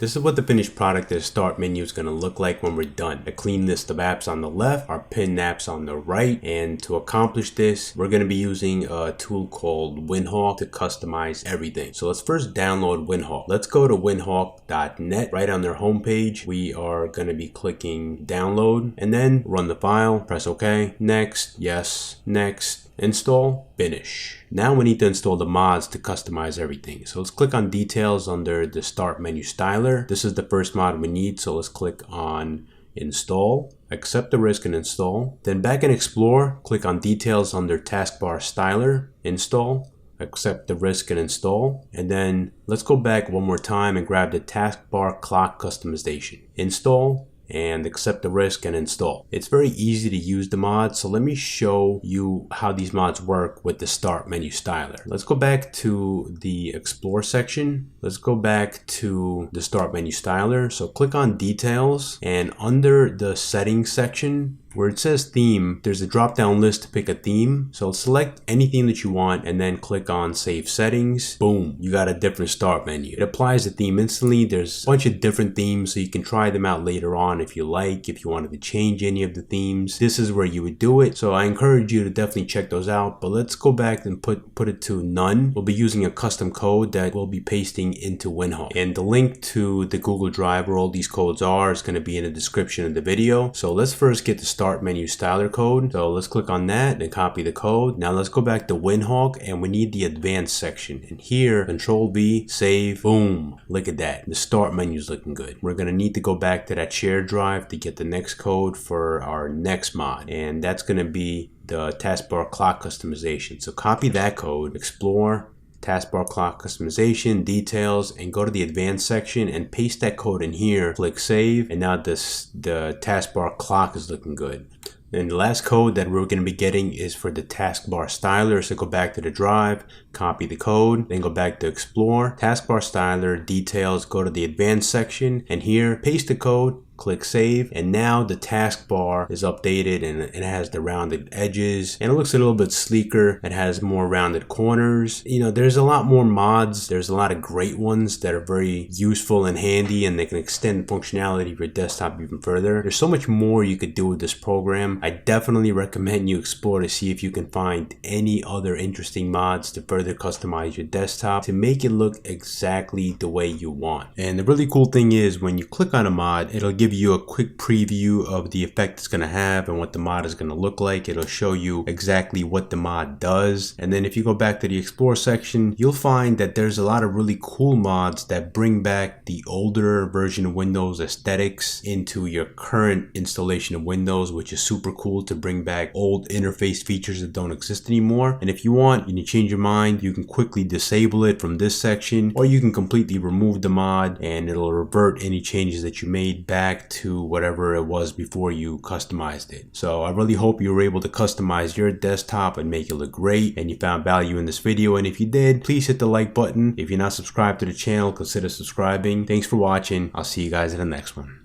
This is what the finished product of the start menu is going to look like when we're done. A clean list of apps on the left, our pinned apps on the right. And to accomplish this, we're going to be using a tool called Windhawk to customize everything. So let's first download Windhawk. Let's go to windhawk.net. Right on their homepage, we are going to be clicking download and then run the file. Press OK. Next. Yes. Next. Install, finish. Now we need to install the mods to customize everything. So let's click on details under the start menu styler. This is the first mod we need. So let's click on install, accept the risk and install. Then back in Explore, click on details under taskbar styler, install, accept the risk and install. And then let's go back one more time and grab the taskbar clock customization, install, and accept the risk and install. It's very easy to use the mod, so let me show you how these mods work with the start menu styler. Let's go back to the explore section. Let's go back to the start menu styler. So click on details, and under the settings section where it says theme, there's a drop down list to pick a theme. So select anything that you want and then click on save settings. Boom, you got a different start menu. It applies the theme instantly. There's a bunch of different themes, so you can try them out later on if you like. If you wanted to change any of the themes, this is where you would do it. So I encourage you to definitely check those out. But let's go back and put it to none. We'll be using a custom code that we'll be pasting into Windhawk. And the link to the Google Drive where all these codes are is going to be in the description of the video. So let's first get the start menu styler code. So let's click on that and copy the code. Now let's go back to Windhawk and we need the advanced section. And here, Control V, save, boom. Look at that. The start menu is looking good. We're going to need to go back to that shared drive to get the next code for our next mod. And that's going to be the taskbar clock customization. So copy that code, explore, taskbar clock customization, details, and go to the advanced section and paste that code in here. Click save, and now the taskbar clock is looking good. And the last code that we're going to be getting is for the taskbar styler. So go back to the drive, copy the code, then go back to explore, taskbar styler, details, go to the advanced section, and here paste the code, click save, and now the taskbar is updated and it has the rounded edges and it looks a little bit sleeker. It has more rounded corners. You know, there's a lot more mods. There's a lot of great ones that are very useful and handy, and they can extend the functionality of your desktop even further. There's so much more you could do with this program. I definitely recommend you explore to see if you can find any other interesting mods to further customize your desktop to make it look exactly the way you want. And the really cool thing is when you click on a mod, it'll give you a quick preview of the effect it's going to have and what the mod is going to look like. It'll show you exactly what the mod does. And then if you go back to the explore section, you'll find that there's a lot of really cool mods that bring back the older version of Windows aesthetics into your current installation of Windows, which is super cool to bring back old interface features that don't exist anymore. And if you want and you change your mind, you can quickly disable it from this section, or you can completely remove the mod and it'll revert any changes that you made back to whatever it was before you customized it. So I really hope you were able to customize your desktop and make it look great and you found value in this video. And if you did, please hit the like button. If you're not subscribed to the channel, consider subscribing. Thanks for watching. I'll see you guys in the next one.